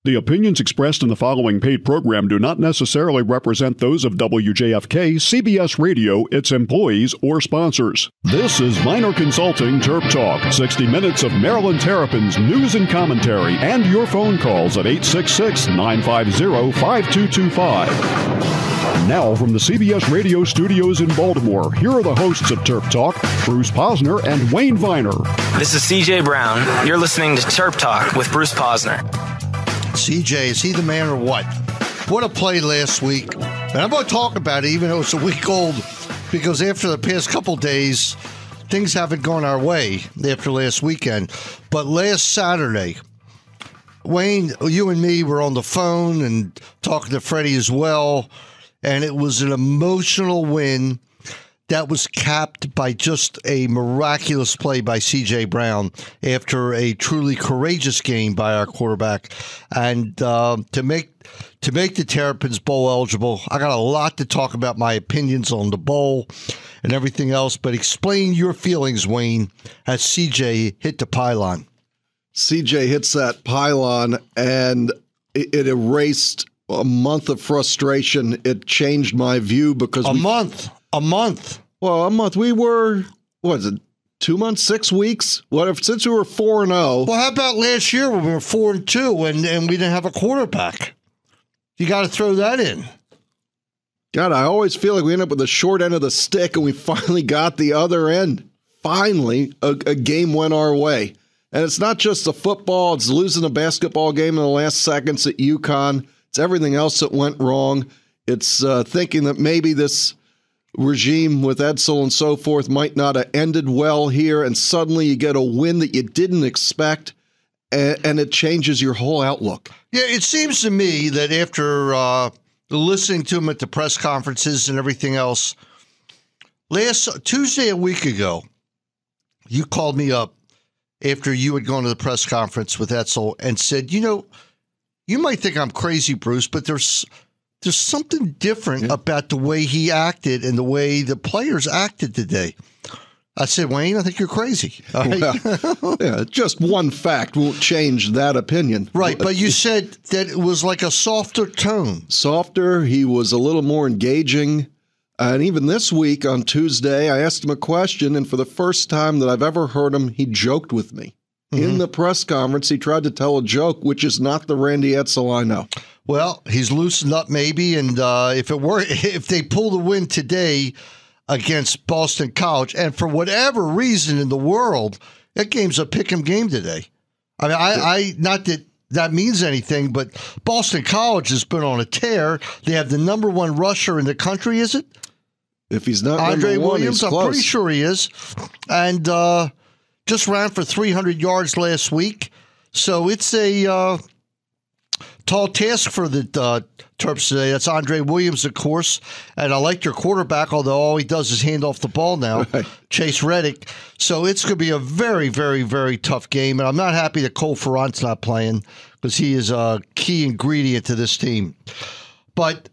The opinions expressed in the following paid program do not necessarily represent those of WJFK, CBS Radio, its employees, or sponsors. This is Minor Consulting Terp Talk, 60 minutes of Maryland Terrapins news and commentary, and your phone calls at 866-950-5225. Now from the CBS Radio studios in Baltimore, here are the hosts of Terp Talk, Bruce Posner and Wayne Viner. This is CJ Brown. You're listening to Terp Talk with Bruce Posner. CJ, is he the man or what? What a play last week. And I'm going to talk about it even though it's a week old, because after the past couple days, things haven't gone our way after last weekend. But last Saturday, Wayne, you and me were on the phone and talking to Freddie as well, and it was an emotional win that was capped by just a miraculous play by C.J. Brown after a truly courageous game by our quarterback. And to make the Terrapins bowl eligible, I got a lot to talk about, my opinions on the bowl and everything else. But explain your feelings, Wayne, as C.J. hit the pylon. C.J. hits that pylon, and it erased a month of frustration. It changed my view because A month. Well, a month. We were, what is it, 2 months, 6 weeks? Since we were 4-0. Well, how about last year when we were 4-2 and we didn't have a quarterback? You got to throw that in. God, I always feel like we end up with the short end of the stick, and we finally got the other end. Finally, a game went our way. And it's not just the football. It's losing a basketball game in the last seconds at UConn. It's everything else that went wrong. It's thinking that maybe this regime with Edsel and so forth might not have ended well here, and suddenly you get a win that you didn't expect, and it changes your whole outlook. Yeah, it seems to me that after listening to him at the press conferences and everything else, last Tuesday a week ago, you called me up after you had gone to the press conference with Edsel and said, you might think I'm crazy, Bruce, but there's something different about the way he acted and the way the players acted today. I said, Wayne, I think you're crazy. Well, just one fact won't change that opinion. Right, but you said that it was like a softer tone. Softer, he was a little more engaging. And even this week on Tuesday, I asked him a question, and for the first time that I've ever heard him, he joked with me. Mm-hmm. In the press conference, he tried to tell a joke, which is not the Randy Edsel I know. Well, he's loosened up maybe, and if they pull the win today against Boston College, and for whatever reason in the world, that game's a pick'em game today. I mean, I not that means anything, but Boston College has been on a tear. They have the number one rusher in the country, is it? If he's not Andre number one, Williams, he's close. I'm pretty sure he is, and just ran for 300 yards last week. So it's a tall task for the Terps today. That's Andre Williams, of course. And I like your quarterback, although all he does is hand off the ball now, right. Chase Reddick. So it's going to be a very, very, very tough game. And I'm not happy that Cole Ferrant's not playing because he is a key ingredient to this team. But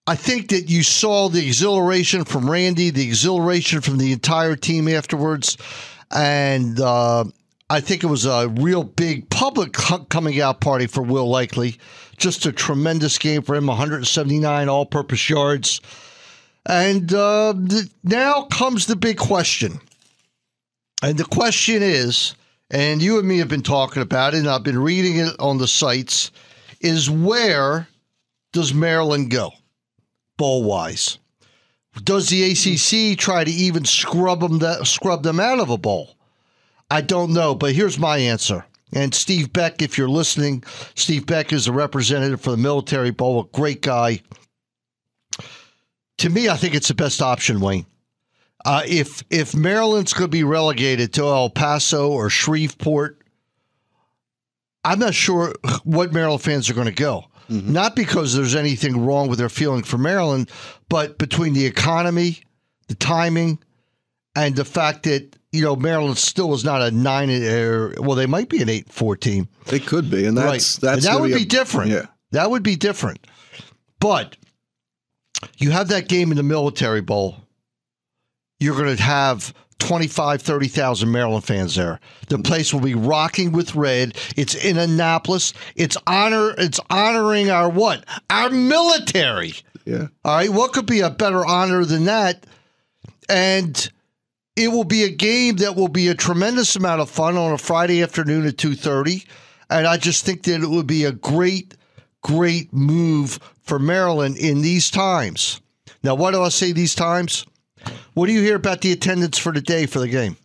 I think that you saw the exhilaration from Randy, the exhilaration from the entire team afterwards. And I think it was a real big public coming out party for Will Likely. Just a tremendous game for him, 179 all-purpose yards. And now comes the big question. And the question is, and you and me have been talking about it, and I've been reading it on the sites, is where does Maryland go, bowl-wise? Does the ACC try to even scrub them out of a bowl? I don't know, but here's my answer. And Steve Beck, if you're listening, Steve Beck is a representative for the Military Bowl, a great guy. To me, I think it's the best option, Wayne. If Maryland's going to be relegated to El Paso or Shreveport, I'm not sure what Maryland fans are going to go. Mm-hmm. Not because there's anything wrong with their feeling for Maryland, but between the economy, the timing, and the fact that, Maryland still is not a 9, they might be an 8-4 team. They could be, and that's and that would be different. Yeah. That would be different. But you have that game in the Military Bowl. You're going to have 30,000 Maryland fans there. The place will be rocking with red. It's in Annapolis. It's honoring our what? Our military. Yeah. All right. What could be a better honor than that? And it will be a game that will be a tremendous amount of fun on a Friday afternoon at 2:30. And I just think that it would be a great move for Maryland in these times. Now, why do I say these times? What do you hear about the attendance for the day for the game?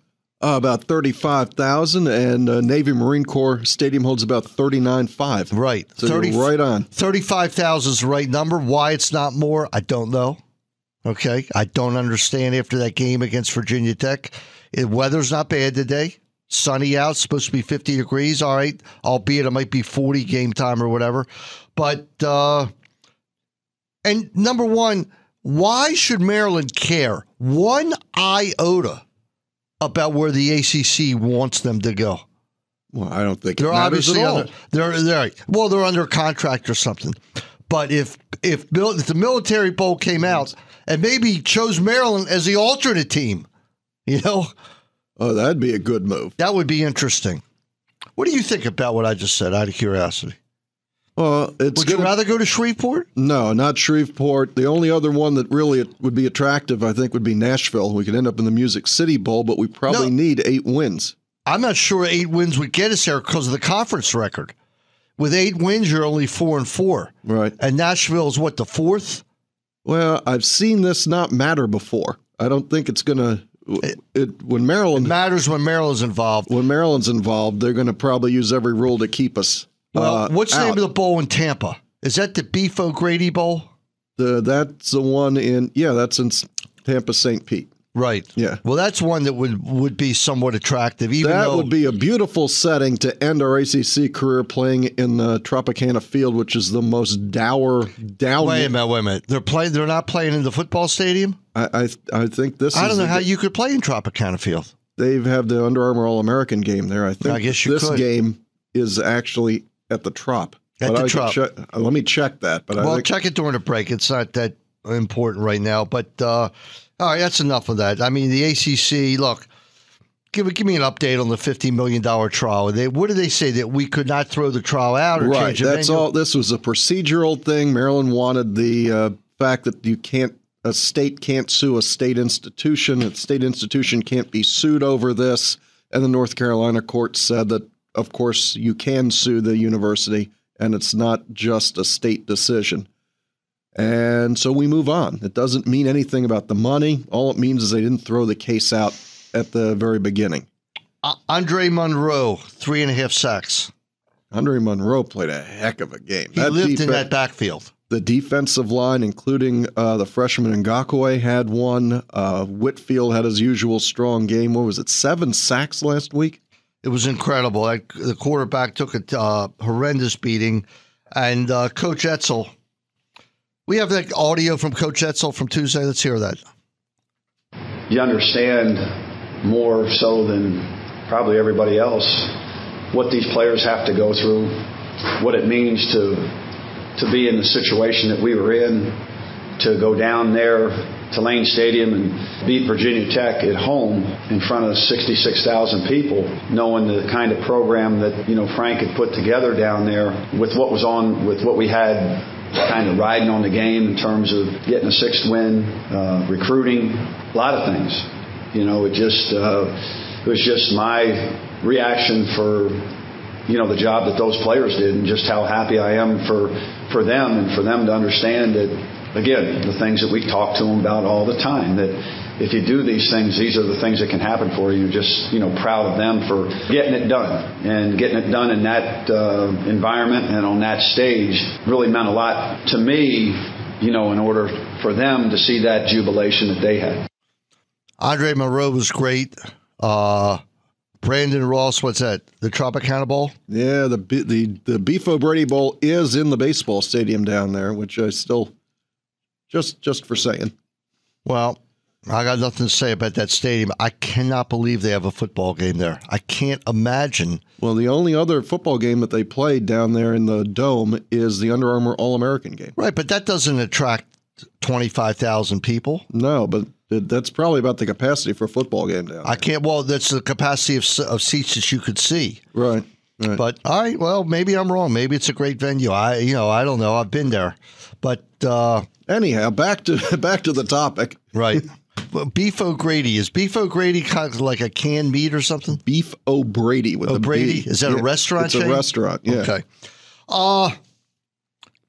About 35,000, and Navy Marine Corps Stadium holds about 39.5. Right. So you're right on. 35,000 is the right number. Why it's not more, I don't know. Okay. I don't understand after that game against Virginia Tech. Weather's not bad today. Sunny out, supposed to be 50 degrees. All right. Albeit it might be 40 game time or whatever. But, and number one, why should Maryland care one iota about where the ACC wants them to go? Well, I don't think they're it matters obviously at all. they're under contract or something. But if the military bowl came out and maybe chose Maryland as the alternate team, oh, that'd be a good move. That would be interesting. What do you think about what I just said? Out of curiosity. Well, would you rather go to Shreveport? No, not Shreveport. The only other one that really would be attractive, I think, would be Nashville. We could end up in the Music City Bowl, but we probably need 8 wins. I'm not sure 8 wins would get us there because of the conference record. With 8 wins, you're only 4-4. Right. And Nashville is what, the 4th? Well, I've seen this not matter before. I don't think it's going to. When Maryland. It matters when Maryland's involved. When Maryland's involved, they're going to probably use every rule to keep us. Well, what's the name of the bowl in Tampa? Is that the Beef O'Grady Bowl? That's the one that's in Tampa, St. Pete. Right. Yeah. Well, that's one that would be somewhat attractive. That would be a beautiful setting to end our ACC career, playing in the Tropicana Field, which is the most dour down. Wait a minute. They're not playing in the football stadium? I think this. I don't know how you could play in Tropicana Field. They have the Under Armour All-American game there. I think. I guess you this could. game is actually at the Trop. At the Trop. Let me check that. But check it during the break. It's not that important right now. But all right, that's enough of that. I mean, the ACC. Look, give me an update on the $50 million trial. What did they say, that we could not throw the trial out or change the venue? That's all. This was a procedural thing. Maryland wanted the fact that a state can't sue a state institution. A state institution can't be sued over this. And the North Carolina court said that, of course, you can sue the university, and it's not just a state decision. And so we move on. It doesn't mean anything about the money. All it means is they didn't throw the case out at the very beginning. Andre Monroe, 3.5 sacks. Andre Monroe played a heck of a game. He lived in that backfield. The defensive line, including the freshman Ngakwe, had one. Whitfield had his usual strong game. What was it, 7 sacks last week? It was incredible. The quarterback took a horrendous beating. And Coach Etzel, we have that audio from Coach Etzel from Tuesday. Let's hear that. You understand more so than probably everybody else what these players have to go through, what it means to be in the situation that we were in, to go down there to Lane Stadium and beat Virginia Tech at home in front of 66,000 people, knowing the kind of program that, Frank had put together down there with what we had kind of riding on the game in terms of getting a 6th win, recruiting, a lot of things. It was just my reaction for the job that those players did, and just how happy I am for them, and for them to understand that, again, the things that we talk to them about all the time, that if you do these things, these are the things that can happen for you. Just, proud of them for getting it done, and getting it done in that environment and on that stage really meant a lot to me, in order for them to see that jubilation that they had. Andre Monroe was great. Brandon Ross, what's that? The Tropicana Bowl? Yeah, the Beef O'Grady Bowl is in the baseball stadium down there, which I still just for saying. Well, I got nothing to say about that stadium. I cannot believe they have a football game there. I can't imagine. Well, the only other football game that they played down there in the Dome is the Under Armour All-American game. Right, but that doesn't attract 25,000 people. No, but That's probably about the capacity for a football game down there. I can't. Well, that's the capacity of seats that you could see. Right. But all right. Well, maybe I'm wrong. Maybe it's a great venue. I don't know. I've been there. But anyhow, back to the topic. Right. Well, Beef O'Grady. Is Beef O'Grady kind of like a canned meat or something? Beef O'Brady with O'Brady? Is that a restaurant It's chain? a restaurant, yeah. Okay.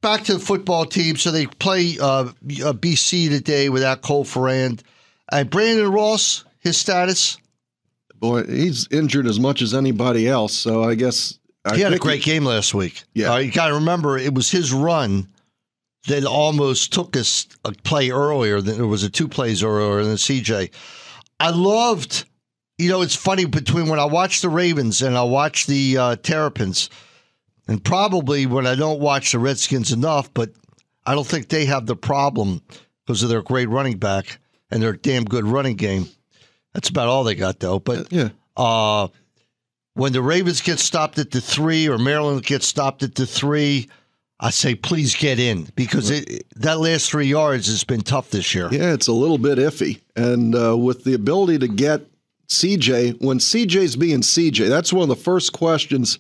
Back to the football team. So they play BC today without Cole Ferrand. And Brandon Ross, his status? Boy, he's injured as much as anybody else, so I guess... He had a great game last week. Yeah. You got to remember, it was his run that almost took us a play earlier. There was 2 plays earlier than CJ. I loved, it's funny between when I watch the Ravens and I watch the Terrapins, and probably when I don't watch the Redskins enough, but I don't think they have the problem because of their great running back and their damn good running game. That's about all they got, though. But when the Ravens get stopped at the 3 or Maryland gets stopped at the 3, I say, please get in, because that last 3 yards has been tough this year. Yeah, it's a little bit iffy. And with the ability to get CJ, when CJ's being CJ, that's one of the first questions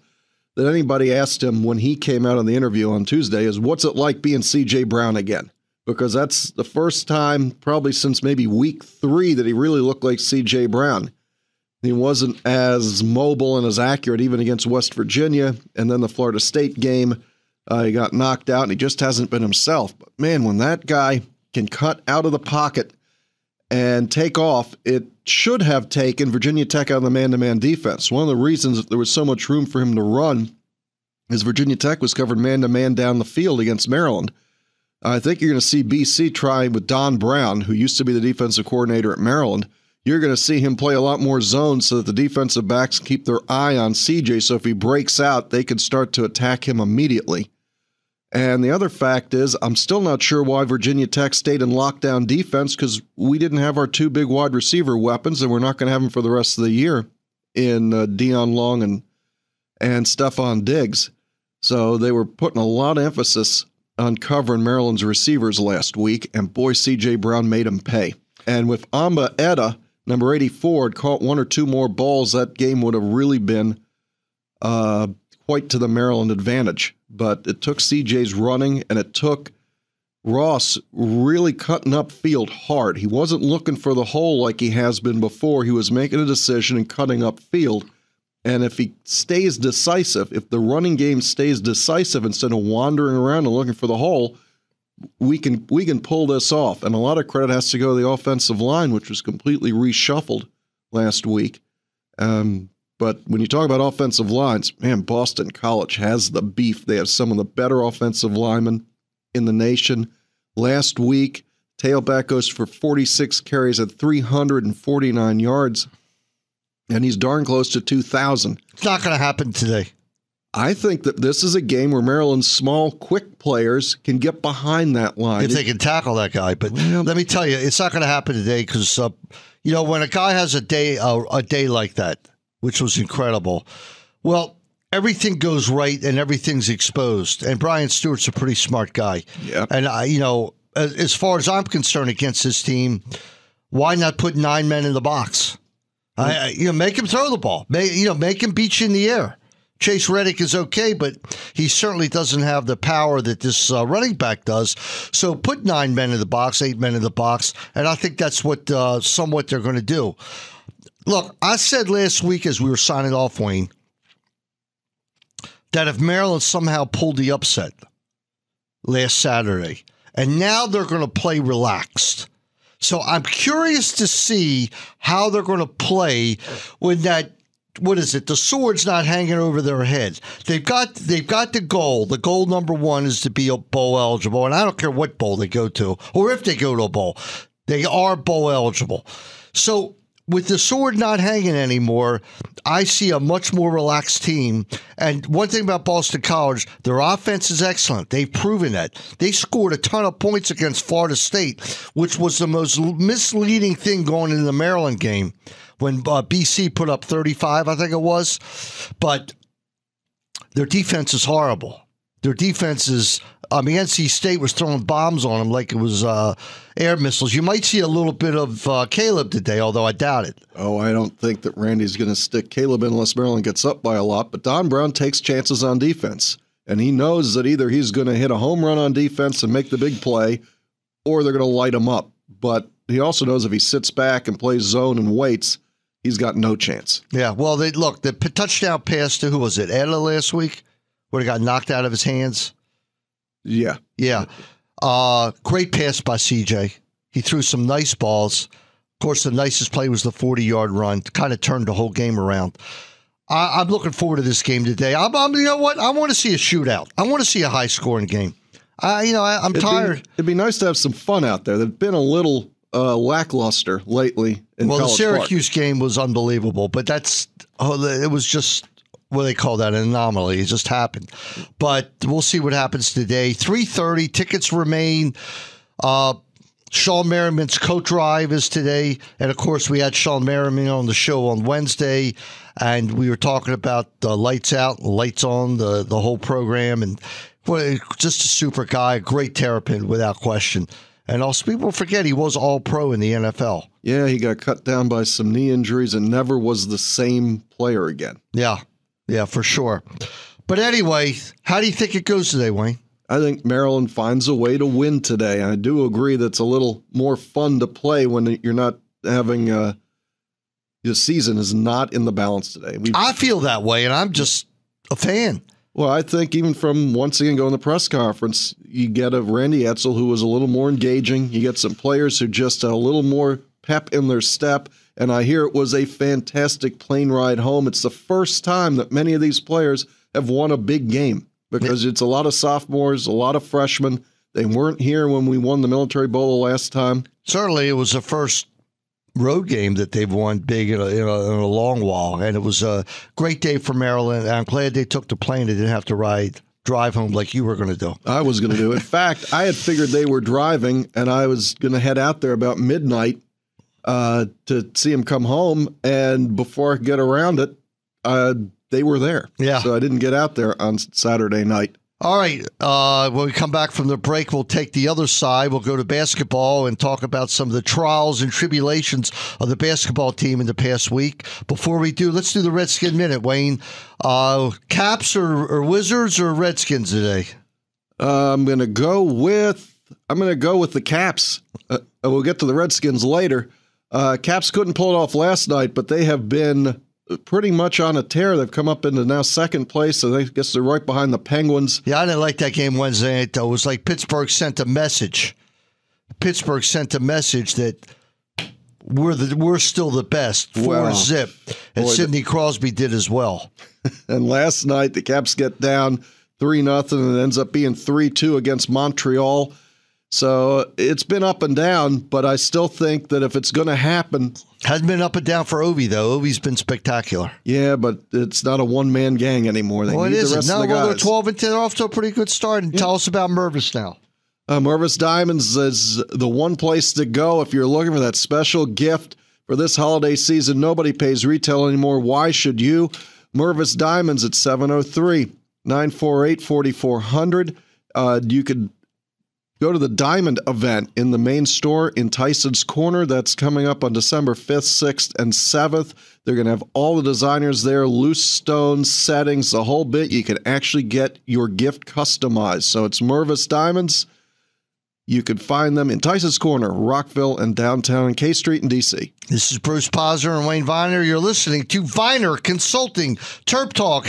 that anybody asked him when he came out on the interview on Tuesday is, what's it like being CJ Brown again? Because that's the first time probably since maybe week 3 that he really looked like CJ Brown. He wasn't as mobile and as accurate even against West Virginia. And then the Florida State game, he got knocked out and he just hasn't been himself. But man, when that guy can cut out of the pocket and take off, it should have taken Virginia Tech out of the man-to-man defense. One of the reasons that there was so much room for him to run is Virginia Tech was covered man-to-man down the field against Maryland. I think you're going to see BC try with Don Brown, who used to be the defensive coordinator at Maryland. You're going to see him play a lot more zones so that the defensive backs keep their eye on CJ, so if he breaks out, they can start to attack him immediately. And the other fact is, I'm still not sure why Virginia Tech stayed in lockdown defense, because we didn't have our 2 big wide receiver weapons, and we're not going to have them for the rest of the year in Deion Long and Stephon Diggs. So they were putting a lot of emphasis on covering Maryland's receivers last week, and boy, C.J. Brown made him pay. And with Amba Etta, number 84, had caught 1 or 2 more balls, that game would have really been quite to the Maryland advantage. But it took C.J.'s running, and it took Ross really cutting up field hard. He wasn't looking for the hole like he has been before. He was making a decision and cutting up field. And if he stays decisive, if the running game stays decisive instead of wandering around and looking for the hole, we can pull this off. And a lot of credit has to go to the offensive line, which was completely reshuffled last week. But when you talk about offensive lines, man, Boston College has the beef. They have some of the better offensive linemen in the nation. Last week, tailback goes for 46 carries at 349 yards. And he's darn close to 2,000. It's not going to happen today. I think that this is a game where Maryland's small, quick players can get behind that line. If they can tackle that guy. But let me tell you, it's not going to happen today because, when a guy has a day like that, which was incredible, well, everything goes right and everything's exposed. And Brian Stewart's a pretty smart guy. Yeah. And, as far as I'm concerned against this team, why not put 9 men in the box? Make him throw the ball. Make him beat you in the air. Chase Reddick is okay, but he certainly doesn't have the power that this running back does. So put 9 men in the box, 8 men in the box, and I think that's what somewhat they're going to do. Look, I said last week as we were signing off, Wayne, that if Maryland somehow pulled the upset last Saturday, and now they're going to play relaxed. So I'm curious to see how they're going to play when that, the sword's not hanging over their head. They've got the goal. The goal number 1 is to be bowl eligible, and I don't care what bowl they go to or if they go to a bowl. They are bowl eligible. So with the sword not hanging anymore, I see a much more relaxed team. And one thing about Boston College, their offense is excellent. They've proven that. They scored a ton of points against Florida State, which was the most misleading thing going into the Maryland game when BC put up 35, I think it was. But their defense is horrible. Their defense is NC State was throwing bombs on him like it was air missiles. You might see a little bit of Caleb today, although I doubt it. Oh, I don't think that Randy's going to stick Caleb in unless Maryland gets up by a lot. But Don Brown takes chances on defense. And he knows that either he's going to hit a home run on defense and make the big play, or they're going to light him up. But he also knows if he sits back and plays zone and waits, he's got no chance. Yeah, well, the touchdown pass to, who was it, Ella last week, where he got knocked out of his hands? Yeah. Yeah. Great pass by CJ. He threw some nice balls. Of course, the nicest play was the 40-yard run. Kind of turned the whole game around. I'm looking forward to this game today. You know what? I want to see a shootout. I want to see a high-scoring game. I'm tired. It'd be nice to have some fun out there. They've been a little lackluster lately in Well, the College Syracuse Park. game was unbelievable, but it was just, what do they call that, an anomaly. It just happened. But we'll see what happens today. 3:30, tickets remain. Sean Merriman's coat drive is today. And, of course, we had Sean Merriman on the show on Wednesday, and we were talking about the lights out, lights on, the whole program. And just a super guy, a great terrapin without question. And also, people forget he was all-pro in the NFL. Yeah, he got cut down by some knee injuries and never was the same player again. Yeah, for sure. But anyway, how do you think it goes today, Wayne? I think Maryland finds a way to win today. I do agree that it's a little more fun to play when you're not having the season is not in the balance today. I feel that way, and I'm just a fan. Well, I think even from once again going to the press conference, you get a Randy Edsall who was a little more engaging. You get some players who just a little more pep in their step. And I hear it was a fantastic plane ride home. It's the first time that many of these players have won a big game because it's a lot of sophomores, a lot of freshmen. They weren't here when we won the Military Bowl the last time. Certainly, it was the first road game that they've won big in a long while, and it was a great day for Maryland. I'm glad they took the plane. They didn't have to drive home like you were going to do. I was going to do. In fact, I had figured they were driving, and I was going to head out there about midnight to see them come home, and before I could get around it, they were there. Yeah. So I didn't get out there on Saturday night. All right. When we come back from the break, we'll take the other side. We'll go to basketball and talk about some of the trials and tribulations of the basketball team in the past week. Before we do, let's do the Redskin Minute, Wayne. Caps or Wizards or Redskins today? I'm going to go with the Caps. We'll get to the Redskins later. Caps couldn't pull it off last night, but they have been pretty much on a tear. They've come up into now second place, so I guess they're right behind the Penguins. Yeah, I didn't like that game Wednesday night, though. It was like Pittsburgh sent a message. Pittsburgh sent a message that we're still the best. 4-0. And Sidney Crosby did as well. And last night, the Caps get down 3-0, and it ends up being 3-2 against Montreal. So it's been up and down, but I still think that if it's going to happen... Hasn't been up and down for Ovi, though. Ovi's been spectacular. Yeah, but it's not a one-man gang anymore. They need the rest of the guys. They're 12-10. They're off to a pretty good start. And tell us about Mervis now. Mervis Diamonds is the one place to go if you're looking for that special gift for this holiday season. Nobody pays retail anymore. Why should you? Mervis Diamonds at 703-948-4400. You could go to the Diamond event in the main store in Tyson's Corner. That's coming up on December 5th, 6th, and 7th. They're going to have all the designers there, loose stones, settings, the whole bit. You can actually get your gift customized. So it's Mervis Diamonds. You can find them in Tyson's Corner, Rockville, and downtown in K Street in D.C. This is Bruce Posner and Wayne Viner. You're listening to Viner Consulting Terp Talk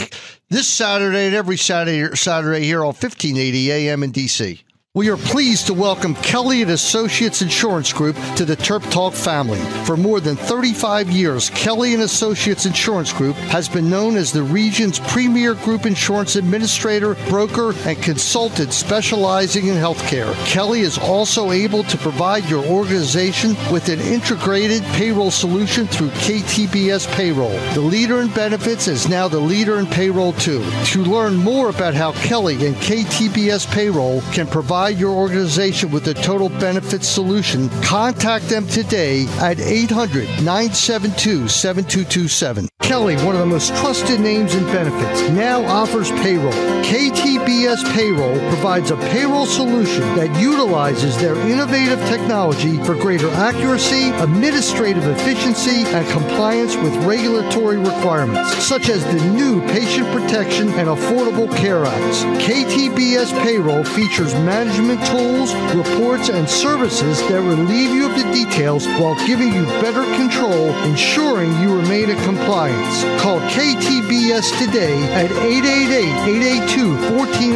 this Saturday and every Saturday here on 1580 AM in D.C. We are pleased to welcome Kelly & Associates Insurance Group to the Terp Talk family. For more than 35 years, Kelly & Associates Insurance Group has been known as the region's premier group insurance administrator, broker, and consultant specializing in healthcare. Kelly is also able to provide your organization with an integrated payroll solution through KTBS Payroll. The leader in benefits is now the leader in payroll, too. To learn more about how Kelly and KTBS Payroll can provide your organization with a total benefits solution, contact them today at 800-972-7227. Kelly, one of the most trusted names in benefits, now offers payroll. KTBS KTBS Payroll provides a payroll solution that utilizes their innovative technology for greater accuracy, administrative efficiency, and compliance with regulatory requirements, such as the new Patient Protection and Affordable Care Acts. KTBS Payroll features management tools, reports, and services that relieve you of the details while giving you better control, ensuring you remain in compliance. Call KTBS today at 888-882-1487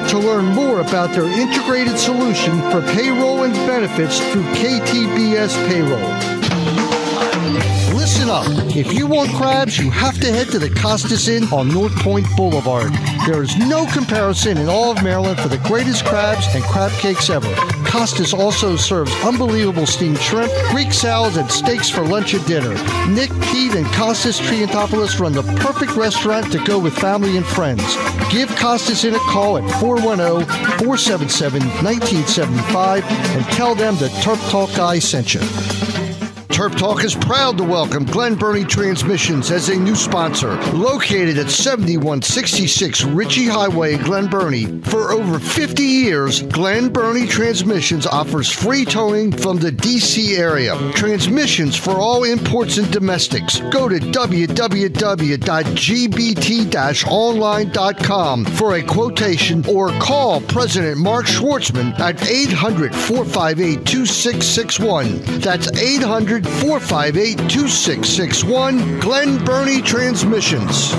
to learn more about their integrated solution for payroll and benefits through KTBS Payroll. Listen up. If you want crabs, you have to head to the Costas Inn on North Point Boulevard. There is no comparison in all of Maryland for the greatest crabs and crab cakes ever. Costas also serves unbelievable steamed shrimp, Greek salads, and steaks for lunch and dinner. Nick, Pete, and Costas Triantopoulos run the perfect restaurant to go with family and friends. Give Costas Inn a call at 410-477-1975 and tell them the Terp Talk guy sent you. Terp Talk is proud to welcome Glen Burnie Transmissions as a new sponsor. Located at 7166 Ritchie Highway in Glen Burnie. For over 50 years, Glen Burnie Transmissions offers free towing from the D.C. area. Transmissions for all imports and domestics. Go to www.gbt-online.com for a quotation or call President Mark Schwartzman at 800-458-2661. That's 800-458-2661, Glen Burnie Transmissions.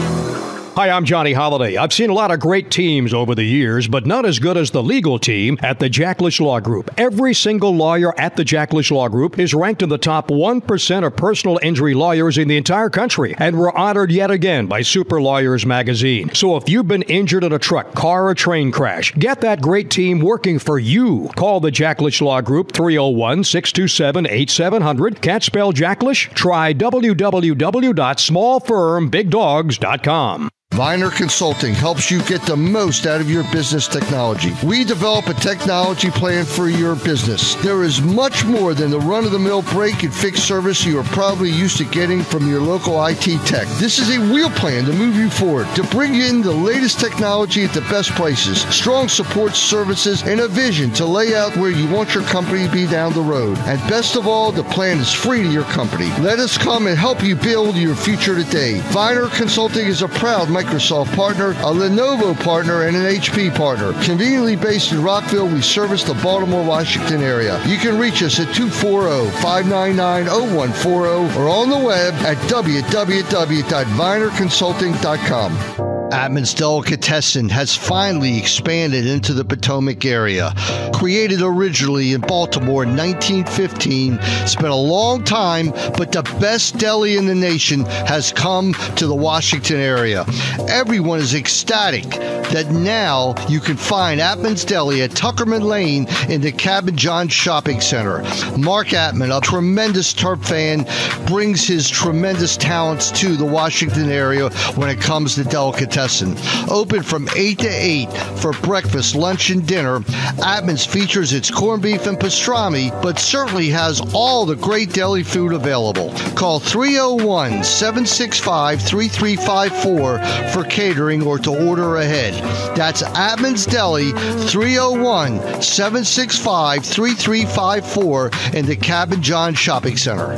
Hi, I'm Johnny Holiday. I've seen a lot of great teams over the years, but not as good as the legal team at the Jacklish Law Group. Every single lawyer at the Jacklish Law Group is ranked in the top 1% of personal injury lawyers in the entire country, and we're honored yet again by Super Lawyers magazine. So if you've been injured in a truck, car, or train crash, get that great team working for you. Call the Jacklish Law Group 301-627-8700. Can't spell Jacklish? Try www.smallfirmbigdogs.com. Viner Consulting helps you get the most out of your business technology. We develop a technology plan for your business. There is much more than the run-of-the-mill break and fix service you are probably used to getting from your local IT tech. This is a real plan to move you forward, to bring in the latest technology at the best prices, strong support services, and a vision to lay out where you want your company to be down the road. And best of all, the plan is free to your company. Let us come and help you build your future today. Viner Consulting is a proud Microsoft partner, a Lenovo partner, and an HP partner. Conveniently based in Rockville, we service the Baltimore, Washington area. You can reach us at 240-599-0140 or on the web at www.vinerconsulting.com. Atman's Delicatessen has finally expanded into the Potomac area. Created originally in Baltimore in 1915, it's been a long time, but the best deli in the nation has come to the Washington area. Everyone is ecstatic that now you can find Atman's Deli at Tuckerman Lane in the Cabin John Shopping Center. Mark Atman, a tremendous Terp fan, brings his tremendous talents to the Washington area when it comes to delicatessen. Open from 8 to 8 for breakfast, lunch, and dinner. Atman's features its corned beef and pastrami, but certainly has all the great deli food available. Call 301-765-3354 for catering or to order ahead. That's Atman's Deli, 301-765-3354 in the Cabin John Shopping Center.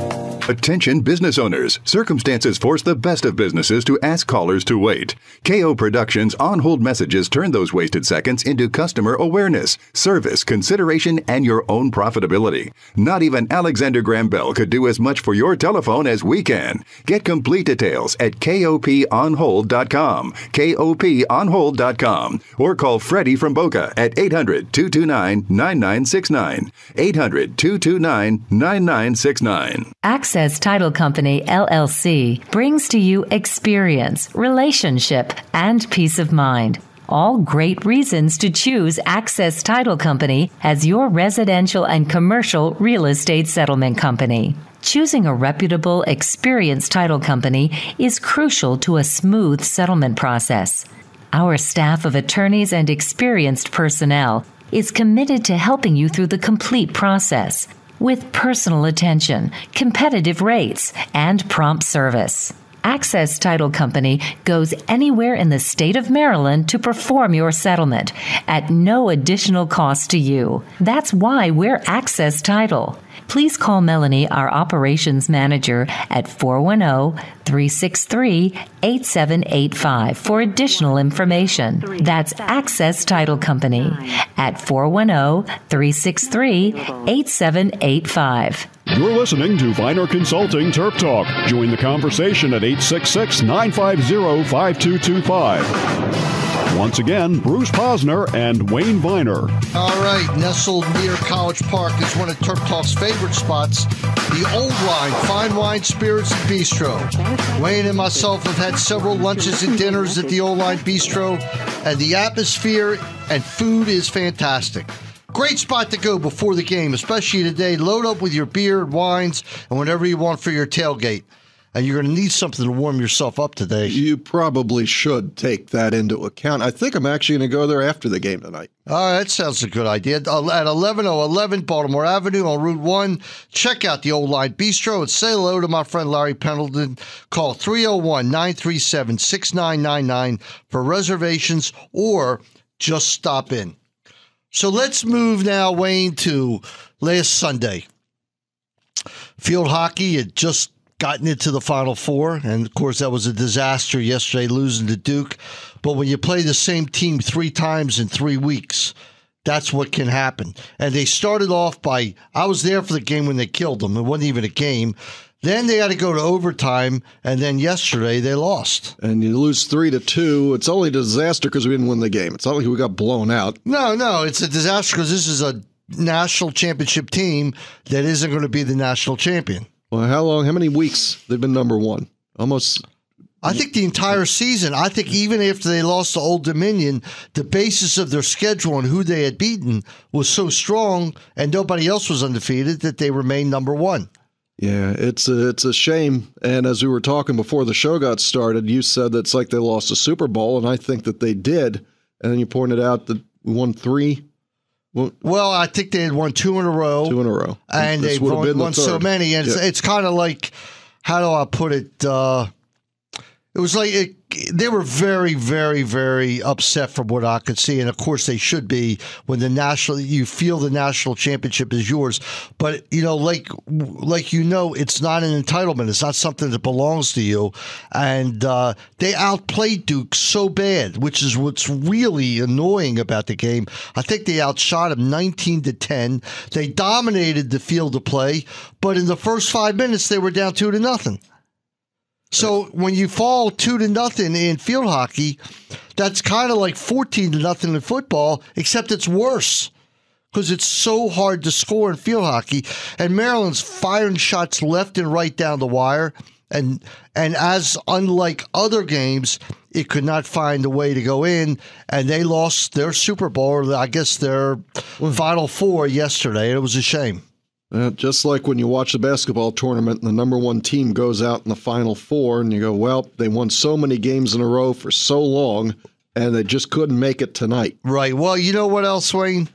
Attention business owners. Circumstances force the best of businesses to ask callers to wait. KO Productions on-hold messages turn those wasted seconds into customer awareness, service, consideration, and your own profitability. Not even Alexander Graham Bell could do as much for your telephone as we can. Get complete details at koponhold.com, koponhold.com, or call Freddie from Boca at 800-229-9969, 800-229-9969. Access Title Company, LLC, brings to you experience, relationship, and peace of mind. All great reasons to choose Access Title Company as your residential and commercial real estate settlement company. Choosing a reputable, experienced title company is crucial to a smooth settlement process. Our staff of attorneys and experienced personnel is committed to helping you through the complete process with personal attention, competitive rates, and prompt service. Access Title Company goes anywhere in the state of Maryland to perform your settlement at no additional cost to you. That's why we're Access Title. Please call Melanie, our operations manager, at 410-363-8785 for additional information. That's Access Title Company at 410-363-8785. You're listening to Viner Consulting Terp Talk. Join the conversation at 866-950-5225. Once again, Bruce Posner and Wayne Viner. All right, nestled near College Park is one of Terp Talk's favorite spots, the Old Line Fine Wine, Spirits, and Bistro. Wayne and myself have had several lunches and dinners at the Old Line Bistro, and the atmosphere and food is fantastic. Great spot to go before the game, especially today. Load up with your beer, wines, and whatever you want for your tailgate. And you're going to need something to warm yourself up today. You probably should take that into account. I think I'm actually going to go there after the game tonight. That sounds a good idea. At 11011 Baltimore Avenue on Route 1, check out the Old Line Bistro and say hello to my friend Larry Pendleton. Call 301-937-6999 for reservations or just stop in. So let's move now, Wayne, to last Sunday. Field hockey had just gotten into the Final Four, and of course that was a disaster yesterday, losing to Duke. But when you play the same team 3 times in 3 weeks, that's what can happen. And they started off by, I was there for the game when they killed them. It wasn't even a game. Then they had to go to overtime, and then yesterday they lost. And you lose 3-2. It's only a disaster because we didn't win the game. It's not like we got blown out. No, it's a disaster because this is a national championship team that isn't going to be the national champion. Well, how many weeks they've been number one? Almost. I think the entire season. I think even after they lost to Old Dominion, the basis of their schedule and who they had beaten was so strong, and nobody else was undefeated, that they remained number one. Yeah, it's a shame. And as we were talking before the show got started, you said that it's like they lost a Super Bowl, and I think that they did. And then you pointed out that we won 3. Well, I think they had won 2 in a row. 2 in a row. And they've won so many. And it's kind of like, how do I put it? It was like they were very, very, very upset from what I could see. And, of course, they should be when you feel the national championship is yours. But, it's not an entitlement. It's not something that belongs to you. And they outplayed Duke so bad, which is what's really annoying about the game. I think they outshot them 19-10. They dominated the field of play. But in the first 5 minutes, they were down 2-0. So when you fall 2-0 in field hockey, that's kind of like 14-0 in football, except it's worse because it's so hard to score in field hockey. And Maryland's firing shots left and right down the wire. And as unlike other games, it could not find a way to go in. And they lost their Super Bowl, or I guess their Final Four yesterday. It was a shame. Just like when you watch the basketball tournament and the number one team goes out in the Final Four and you go, well, they won so many games in a row for so long and they just couldn't make it tonight. Right. Well, you know what else, Wayne?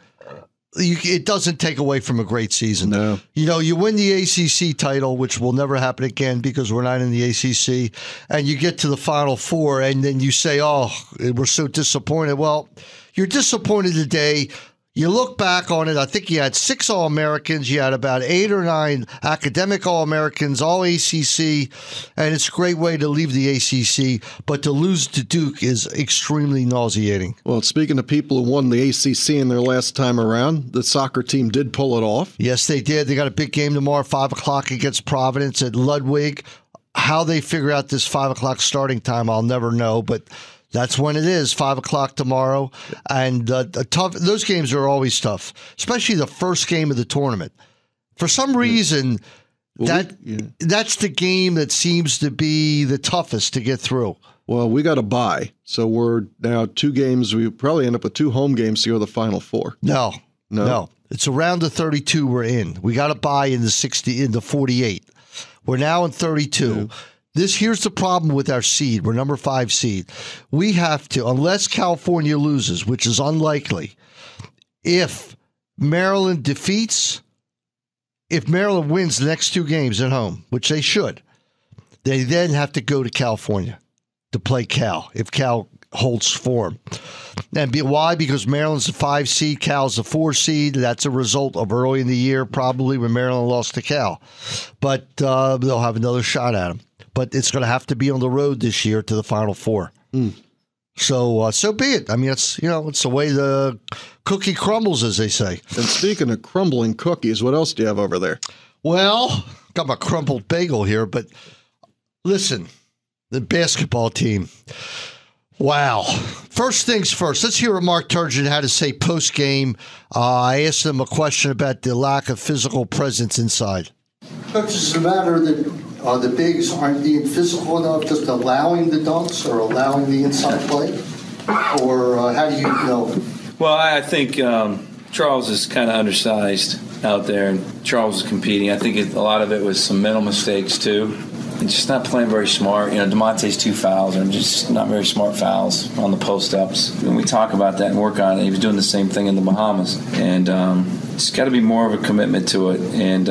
It doesn't take away from a great season. No. You win the ACC title, which will never happen again because we're not in the ACC, and you get to the Final Four and then you say, oh, we're so disappointed. Well, you're disappointed today. You look back on it, I think you had 6 All-Americans, you had about 8 or 9 academic All-Americans, all ACC, and it's a great way to leave the ACC, but to lose to Duke is extremely nauseating. Well, speaking of people who won the ACC in their last time around, the soccer team did pull it off. Yes, they did. They got a big game tomorrow, 5 o'clock against Providence at Ludwig. How they figure out this 5 o'clock starting time, I'll never know, but that's when it is, 5 o'clock tomorrow. And those games are always tough, especially the first game of the tournament. For some reason, that's the game that seems to be the toughest to get through. Well, we got a bye, so we're now 2 games. We probably end up with 2 home games to go to the Final Four. No. It's around the 32 we're in. We got a bye in the 48. We're now in 32. Yeah. Here's the problem with our seed. We're number 5 seed. We have to, unless California loses, which is unlikely, if Maryland wins the next 2 games at home, which they should, They then have to go to California to play Cal, if Cal holds form. And why? Because Maryland's a 5 seed, Cal's a 4 seed. That's a result of early in the year, probably when Maryland lost to Cal. But they'll have another shot at them. But it's going to have to be on the road this year to the Final Four. So be it. I mean, it's the way the cookie crumbles, as they say. And speaking of crumbling cookies, what else do you have over there? Well, got my crumbled bagel here, but listen, the basketball team. Wow. First things first, let's hear what Mark Turgeon had to say post-game. I asked him a question about the lack of physical presence inside. Coach, is it a matter that the bigs aren't being physical enough, just allowing the dunks or allowing the inside play? Or how do you know? Well, I think Charles is kind of undersized out there, and Charles is competing. I think a lot of it was some mental mistakes, too. And just not playing very smart. DeMonte's 2 fouls are just not very smart fouls on the post-ups. When we talk about that and work on it, he was doing the same thing in the Bahamas. And it's got to be more of a commitment to it. And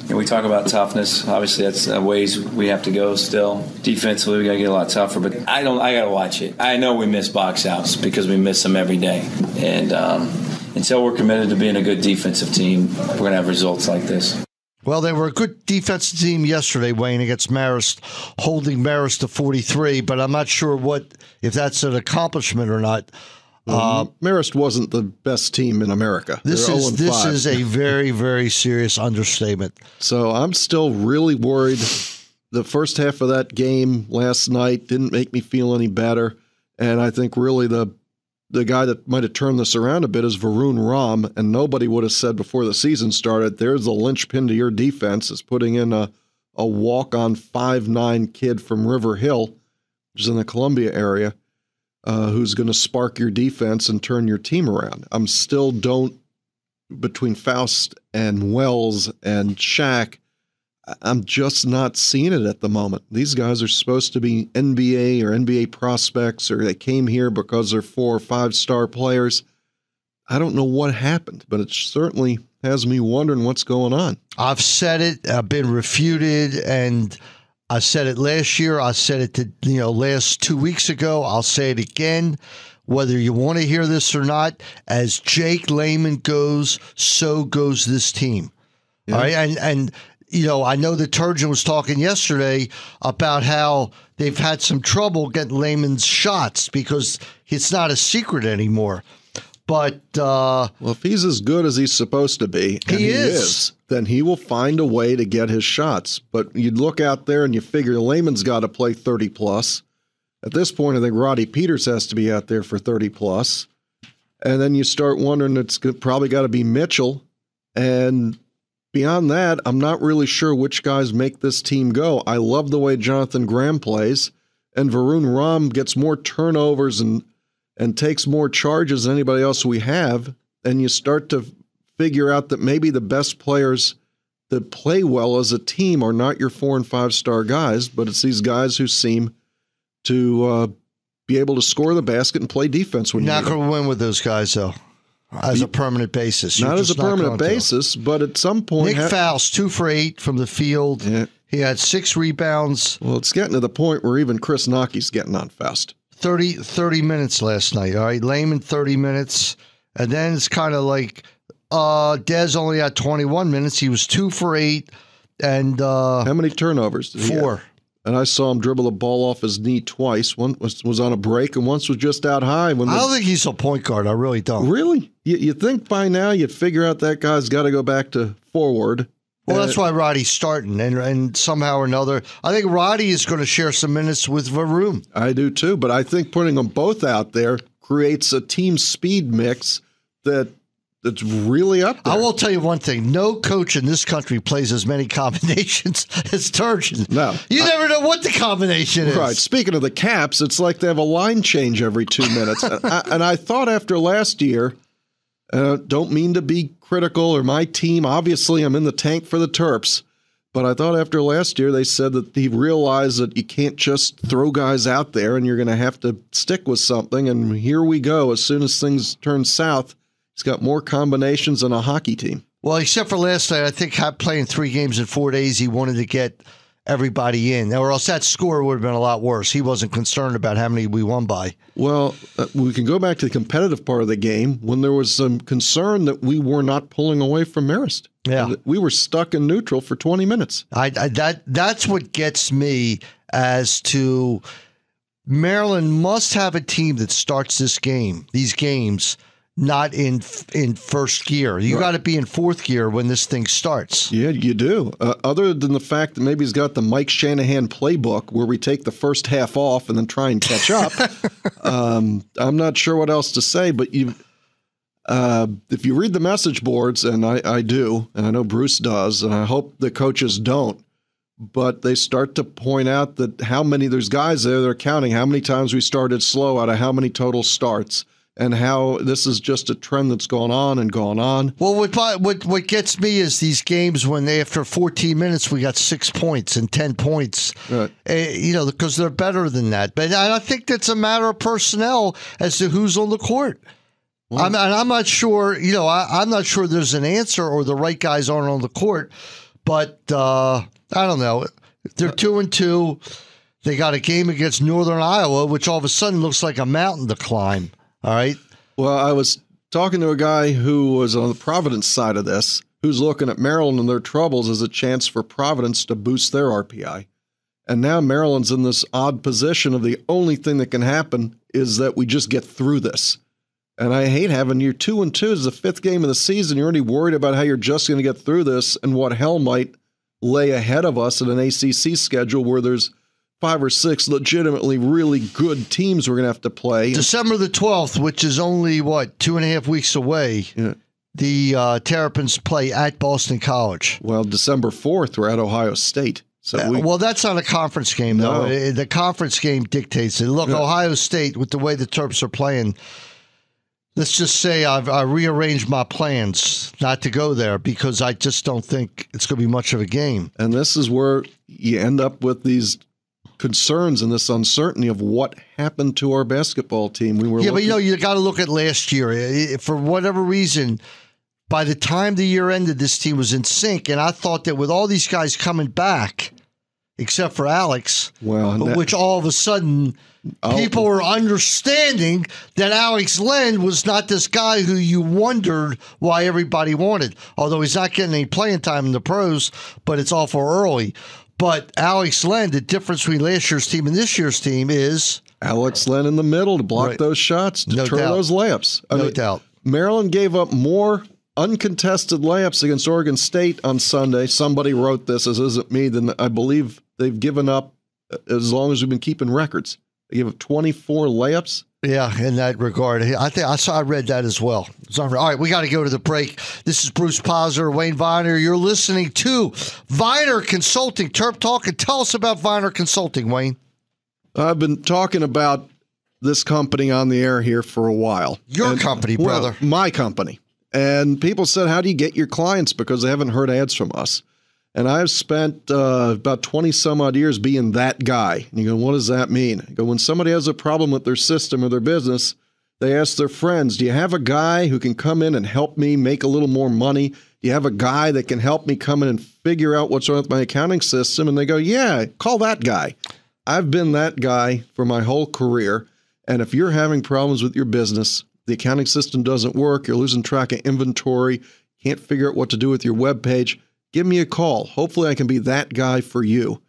we talk about toughness. Obviously, that's ways we have to go still. Defensively, we got to get a lot tougher. But I got to watch it. I know we miss box outs because we miss them every day. And until we're committed to being a good defensive team, we're going to have results like this. Well, they were a good defensive team yesterday, Wayne, against Marist, holding Marist to 43, but I'm not sure if that's an accomplishment or not. Marist wasn't the best team in America. This is a very, very serious understatement. So I'm still really worried. The first half of that game last night didn't make me feel any better, and I think really the guy that might have turned this around a bit is Varun Ram, and nobody would have said before the season started, there's the linchpin to your defense, is putting in a walk-on 5'9" kid from River Hill, which is in the Columbia area, who's going to spark your defense and turn your team around. I'm still between Faust and Wells and Shaq, I'm just not seeing it at the moment. These guys are supposed to be NBA or NBA prospects, or they came here because they're 4 or 5 star players. I don't know what happened, but it certainly has me wondering what's going on. I've said it. I've been refuted, and I said it last year. I said it last 2 weeks ago. I'll say it again. Whether you want to hear this or not, as Jake Layman goes, so goes this team. Yeah. All right, and I know that Turgeon was talking yesterday about how they've had some trouble getting Layman's shots because it's not a secret anymore. But if he's as good as he's supposed to be, and he is, then he will find a way to get his shots. But you look out there and you figure Layman's got to play 30+. At this point, I think Roddy Peters has to be out there for 30+. And then you start wondering, it's probably got to be Mitchell. And beyond that, I'm not really sure which guys make this team go. I love the way Jonathan Graham plays, and Varun Ram gets more turnovers and takes more charges than anybody else we have, and you start to figure out that maybe the best players that play well as a team are not your 4 and 5 star guys, but it's these guys who seem to be able to score the basket and play defense when you're not going to win with those guys, though. As a permanent basis. Not as a permanent basis, but at some point. Nick Faust, 2 for 8 from the field. Yeah. He had 6 rebounds. Well, it's getting to the point where even Chris Nocke's getting on Faust. 30 minutes last night, all right? Layman, 30 minutes. And then it's kind of like Dez only had 21 minutes. He was 2 for 8. And how many turnovers did he have? 4. And I saw him dribble the ball off his knee twice. One was on a break, and once was just out high. I don't think he's a point guard. I really don't. Really? You think by now you'd figure out that guy's got to go back to forward. Well, that's why Roddy's starting, and somehow or another, I think Roddy is going to share some minutes with Varun. I do too, but I think putting them both out there creates a team speed mix that's really up there. I will tell you one thing. No coach in this country plays as many combinations as Turgeon. No. You never know what the combination is. Right. Speaking of the Caps, it's like they have a line change every 2 minutes. and I thought after last year, don't mean to be critical or my team. Obviously, I'm in the tank for the Terps. But I thought after last year, they said that he realized that you can't just throw guys out there and you're going to have to stick with something. And here we go. As soon as things turn south, he's got more combinations than a hockey team. Well, except for last night, I think playing 3 games in 4 days, he wanted to get everybody in, or else that score would have been a lot worse. He wasn't concerned about how many we won by. Well, we can go back to the competitive part of the game when there was some concern that we were not pulling away from Marist. Yeah. We were stuck in neutral for 20 minutes. That's what gets me as to Maryland must have a team that starts these games, not in first gear. You got to be in fourth gear when this thing starts. Yeah, you do. Other than the fact that maybe he's got the Mike Shanahan playbook where we take the first half off and then try and catch up. I'm not sure what else to say, but if you read the message boards, and I do, and I know Bruce does, and I hope the coaches don't, but they start to point out that there's guys there that are counting how many times we started slow out of how many total starts. And how this is just a trend that's gone on and gone on. Well, what gets me is these games when after 14 minutes we got 6 points and 10 points. Right. Because they're better than that. But I think that's a matter of personnel as to who's on the court. Well, I'm not sure. I'm not sure there's an answer or the right guys aren't on the court. But I don't know. They're 2-2. They got a game against Northern Iowa, which all of a sudden looks like a mountain to climb. All right. Well, I was talking to a guy who was on the Providence side of this, who's looking at Maryland and their troubles as a chance for Providence to boost their RPI. And now Maryland's in this odd position of the only thing that can happen is that we just get through this. And I hate having you're 2-2 is the fifth game of the season. You're already worried about how you're just going to get through this and what hell might lay ahead of us in an ACC schedule where there's 5 or 6 legitimately really good teams we're going to have to play. December the 12th, which is only, 2.5 weeks away, the Terrapins play at Boston College. Well, December 4th, we're at Ohio State. So that's not a conference game, though. No. The conference game dictates it. Look, Ohio State, with the way the Terps are playing, let's just say I rearranged my plans not to go there because I just don't think it's going to be much of a game. And this is where you end up with these concerns and this uncertainty of what happened to our basketball team. But you got to look at last year. For whatever reason, by the time the year ended, this team was in sync, and I thought that with all these guys coming back, except for Alex, which all of a sudden people were understanding that Alex Len was not this guy who you wondered why everybody wanted, although he's not getting any playing time in the pros, but it's awful early. But Alex Len, the difference between last year's team and this year's team is Alex Len in the middle to block those shots, to turn those layups. No doubt. Maryland gave up more uncontested layups against Oregon State on Sunday. Somebody wrote this, as isn't me, then I believe they've given up as long as we've been keeping records. They gave up 24 layups. Yeah, in that regard. I read that as well. All right, we got to go to the break. This is Bruce Posner, Wayne Viner. You're listening to Viner Consulting, Terp Talk, and tell us about Viner Consulting, Wayne. I've been talking about this company on the air here for a while. Your company, brother. Well, my company. And people said, how do you get your clients? Because they haven't heard ads from us. And I've spent about 20 some odd years being that guy. And you go, what does that mean? I go, when somebody has a problem with their system or their business, they ask their friends, do you have a guy who can come in and help me make a little more money? Do you have a guy that can help me come in and figure out what's wrong with my accounting system? And they go, yeah, call that guy. I've been that guy for my whole career. And if you're having problems with your business, the accounting system doesn't work, you're losing track of inventory, can't figure out what to do with your web page, give me a call. Hopefully I can be that guy for you.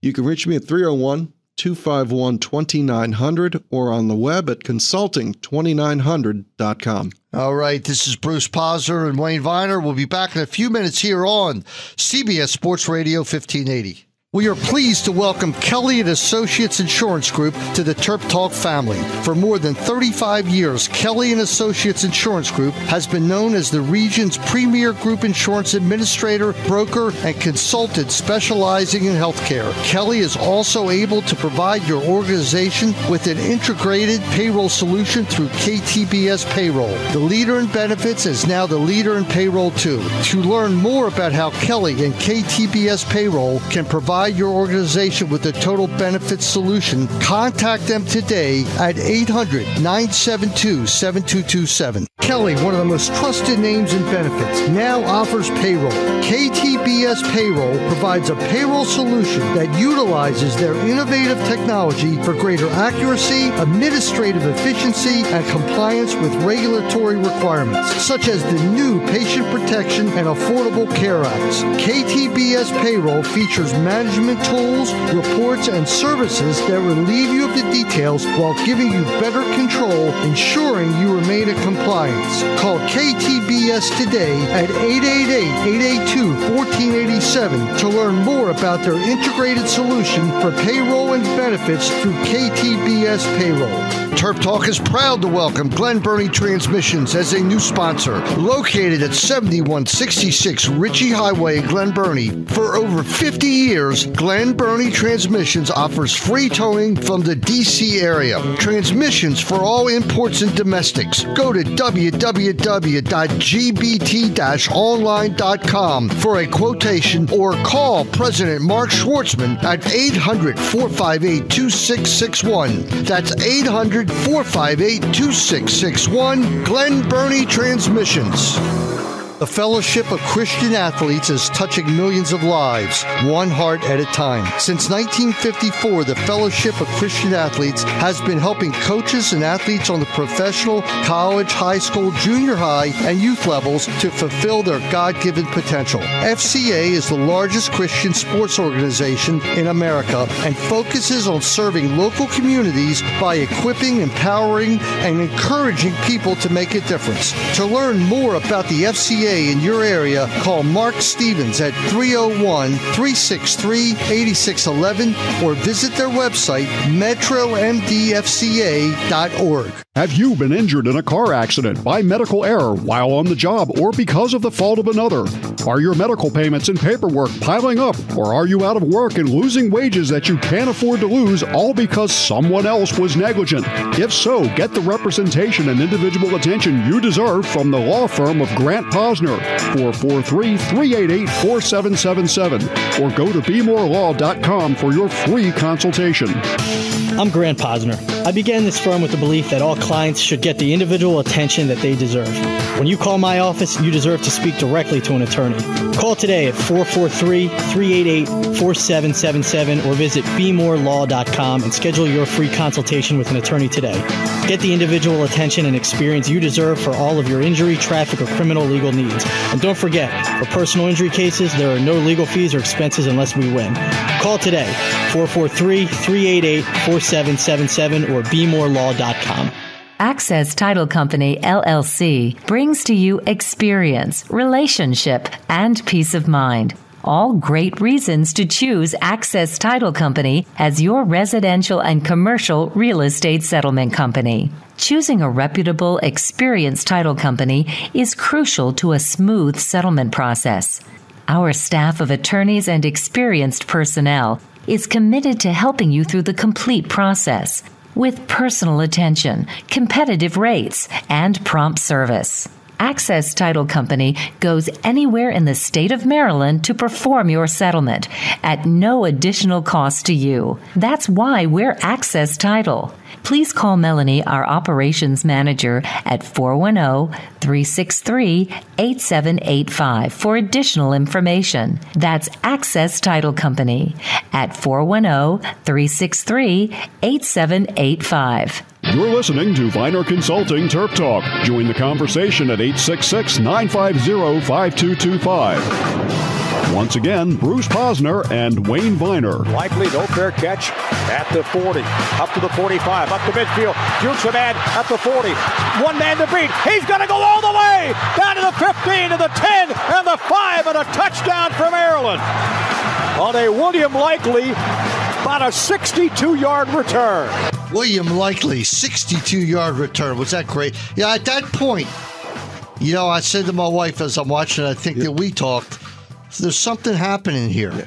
You can reach me at 301-251-2900 or on the web at consulting2900.com. All right, this is Bruce Posner and Wayne Viner. We'll be back in a few minutes here on CBS Sports Radio 1580. We are pleased to welcome Kelly & Associates Insurance Group to the Terp Talk family. For more than 35 years, Kelly & Associates Insurance Group has been known as the region's premier group insurance administrator, broker, and consultant specializing in healthcare. Kelly is also able to provide your organization with an integrated payroll solution through KTBS Payroll. The leader in benefits is now the leader in payroll, too. To learn more about how Kelly and KTBS Payroll can provide provide your organization with a total benefits solution, contact them today at 800-972-7227. Kelly, one of the most trusted names in benefits, now offers payroll. KTBS Payroll provides a payroll solution that utilizes their innovative technology for greater accuracy, administrative efficiency, and compliance with regulatory requirements, such as the new Patient Protection and Affordable Care Acts. KTBS Payroll features management tools, reports, and services that relieve you of the details while giving you better control, ensuring you remain in compliance. Call KTBS today at 888-882-1487 to learn more about their integrated solution for payroll and benefits through KTBS Payroll. Terp Talk is proud to welcome Glen Burnie Transmissions as a new sponsor. Located at 7166 Ritchie Highway in Glen Burnie. For over 50 years, Glen Burnie Transmissions offers free towing from the D.C. area. Transmissions for all imports and domestics. Go to www.gbt-online.com for a quotation or call President Mark Schwartzman at 800-458-2661. That's 800-458-2661. Glen Burnie Transmissions. The Fellowship of Christian Athletes is touching millions of lives, one heart at a time. Since 1954, the Fellowship of Christian Athletes has been helping coaches and athletes on the professional, college, high school, junior high, and youth levels to fulfill their God-given potential. FCA is the largest Christian sports organization in America and focuses on serving local communities by equipping, empowering, and encouraging people to make a difference. To learn more about the FCA in your area, call Mark Stevens at 301-363-8611 or visit their website, metromdfca.org. Have you been injured in a car accident by medical error while on the job or because of the fault of another? Are your medical payments and paperwork piling up, or are you out of work and losing wages that you can't afford to lose all because someone else was negligent? If so, get the representation and individual attention you deserve from the law firm of Grant Posner, 443-388-4777, or go to BeMoreLaw.com for your free consultation. I'm Grant Posner. I began this firm with the belief that all clients should get the individual attention that they deserve. When you call my office, you deserve to speak directly to an attorney. Call today at 443-388-4777 or visit BeMoreLaw.com and schedule your free consultation with an attorney today. Get the individual attention and experience you deserve for all of your injury, traffic, or criminal legal needs. And don't forget, for personal injury cases, there are no legal fees or expenses unless we win. Call today, 443-388-4777 or BeMoreLaw.com. Access Title Company, LLC, brings to you experience, relationship, and peace of mind. All great reasons to choose Access Title Company as your residential and commercial real estate settlement company. Choosing a reputable, experienced title company is crucial to a smooth settlement process. Our staff of attorneys and experienced personnel is committed to helping you through the complete process with personal attention, competitive rates, and prompt service. Access Title Company goes anywhere in the state of Maryland to perform your settlement at no additional cost to you. That's why we're Access Title. Please call Melanie, our operations manager, at 410-363-8785 for additional information. That's Access Title Company at 410-363-8785. You're listening to Viner Consulting Terp Talk. Join the conversation at 866-950-5225. Once again, Bruce Posner and Wayne Viner. Likely no fair catch at the 40. Up to the 45. Up to midfield. Jukes a man at the 40. One man to beat. He's going to go all the way. Down to the 15, to the 10, and the 5, and a touchdown for Maryland. On a William Likely, about a 62-yard return. William Likely, 62-yard return. Was that great? Yeah, at that point, you know, I said to my wife as I'm watching, I think that we talked, there's something happening here. Yeah.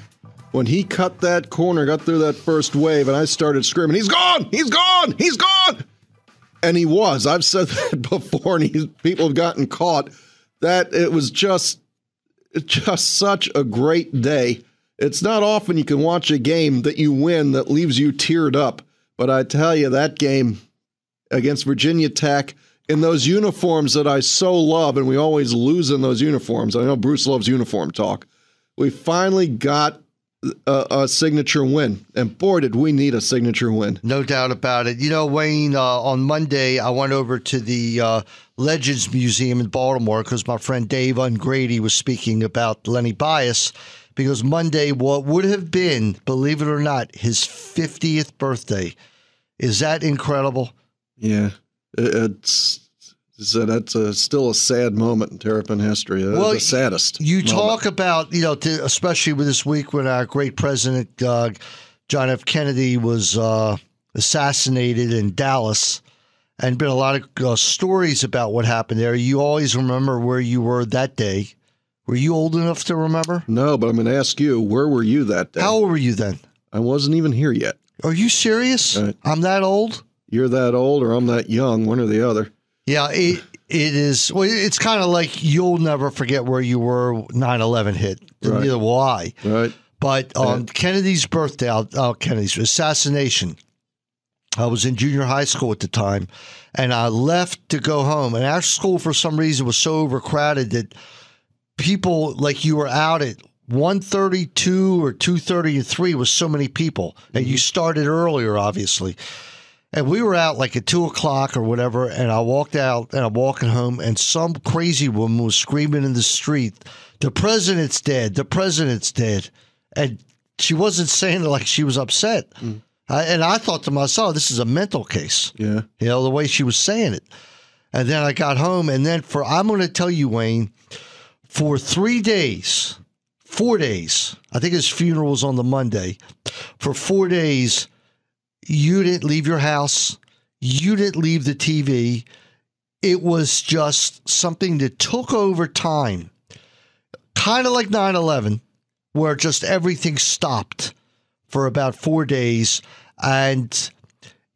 When he cut that corner, got through that first wave, and I started screaming, he's gone! He's gone! He's gone! And he was. I've said that before, and people have gotten caught, that it was just such a great day. It's not often you can watch a game that you win that leaves you teared up. But I tell you, that game against Virginia Tech in those uniforms that I so love, and we always lose in those uniforms. I know Bruce loves uniform talk. We finally got a signature win. And boy, did we need a signature win. No doubt about it. You know, Wayne, on Monday, I went over to the Legends Museum in Baltimore because my friend Dave Ungrady was speaking about Lenny Bias, because Monday, what would have been, believe it or not, his 50th birthday. Is that incredible? Yeah. That's still a sad moment in Terrapin history. Well, the saddest. You moment. Talk about, especially with this week when our great president, John F. Kennedy, was assassinated in Dallas, and been a lot of stories about what happened there. You always remember where you were that day. Were you old enough to remember? No, but I'm going to ask you, where were you that day? How old were you then? I wasn't even here yet. Are you serious? I'm that old? You're that old or I'm that young, one or the other. Yeah, it is. Well, it's kind of like you'll never forget where you were 9/11 hit. Right. Neither will I. Right. But on Kennedy's birthday, Kennedy's assassination, I was in junior high school at the time, and I left to go home. And our school, for some reason, was so overcrowded that people, like, you were out at 1:32 or 2:30 and 3 with so many people. And you started earlier, obviously. And we were out like at 2 o'clock or whatever, and I walked out, and I'm walking home, and some crazy woman was screaming in the street, "The president's dead, the president's dead." And she wasn't saying it like she was upset. And I thought to myself, this is a mental case. Yeah. The way she was saying it. And then I got home, and then I'm going to tell you, Wayne, for 4 days, I think his funeral was on the Monday, for 4 days, you didn't leave your house. You didn't leave the TV. It was just something that took over time, kind of like 9/11, where just everything stopped for about 4 days. And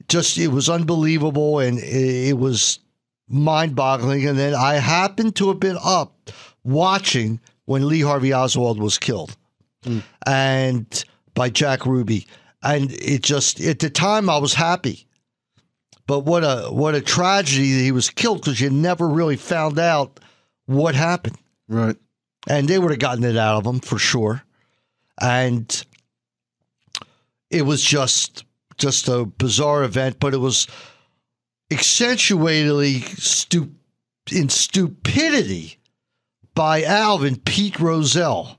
just, it was unbelievable, and it was mind-boggling. And then I happened to have been up watching when Lee Harvey Oswald was killed, and by Jack Ruby. And it just, at the time, I was happy. But what a tragedy that he was killed, because you never really found out what happened. Right. And they would have gotten it out of him for sure. And it was just a bizarre event, but it was accentuatedly in stupidity by Alvin Pete Rozelle,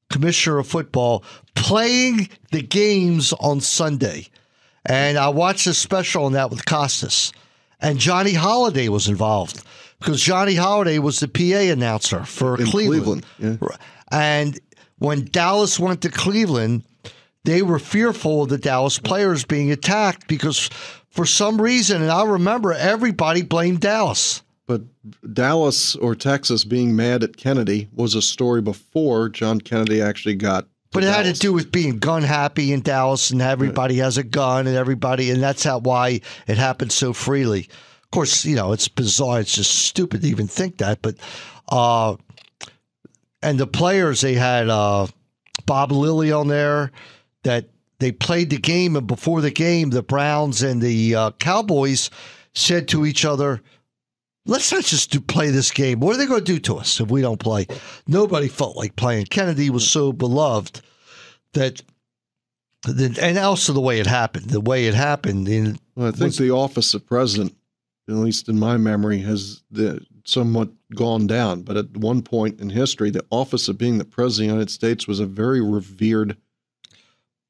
commissioner of football, playing the games on Sunday. And I watched a special on that with Costas. And Johnny Holiday was involved, because Johnny Holiday was the PA announcer for Cleveland. Yeah. And when Dallas went to Cleveland, they were fearful of the Dallas players being attacked, because for some reason, and I remember, everybody blamed Dallas. But Dallas or Texas being mad at Kennedy was a story before John Kennedy actually got to But it Dallas. had to do with being gun happy in Dallas, and everybody has a gun, and that's why it happened so freely. Of course, it's bizarre. It's just stupid to even think that. But and the players, they had Bob Lilly on there, that they played the game, and before the game, the Browns and the Cowboys said to each other, let's not just play this game. What are they going to do to us if we don't play? Nobody felt like playing. Kennedy was so beloved and also the way it happened. I think the office of president, at least in my memory, has somewhat gone down. But at one point in history, the office of being the president of the United States was a very revered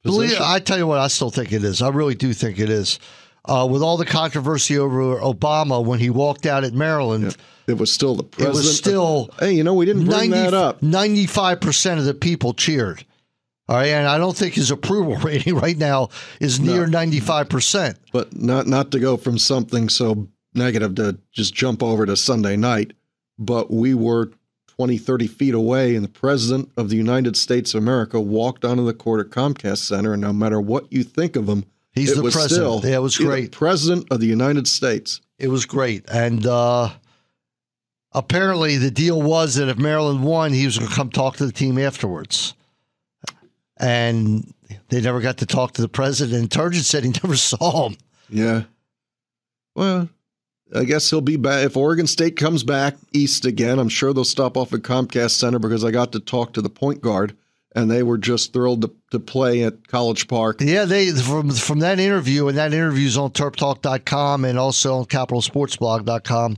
position. I tell you what, I still think it is. I really do think it is. With all the controversy over Obama when he walked out at Maryland, it was still the president. It was still. Hey, we didn't bring that up. 95% of the people cheered. All right, and I don't think his approval rating right now is near 95%. But not to go from something so negative to just jump over to Sunday night, but we were 20, 30 feet away, and the president of the United States of America walked onto the court at Comcast Center, and no matter what you think of him, he's the president. Still, it was great. The president of the United States. It was great. And apparently the deal was that if Maryland won, he was going to come talk to the team afterwards. and they never got to talk to the president. Turgeon said he never saw him. Yeah. Well, I guess he'll be back. If Oregon State comes back east again, I'm sure they'll stop off at Comcast Center because I got to talk to the point guard, and they were just thrilled to play at College Park. Yeah, they from that interview, and that interview's on TerpTalk.com and also on CapitalSportsBlog.com.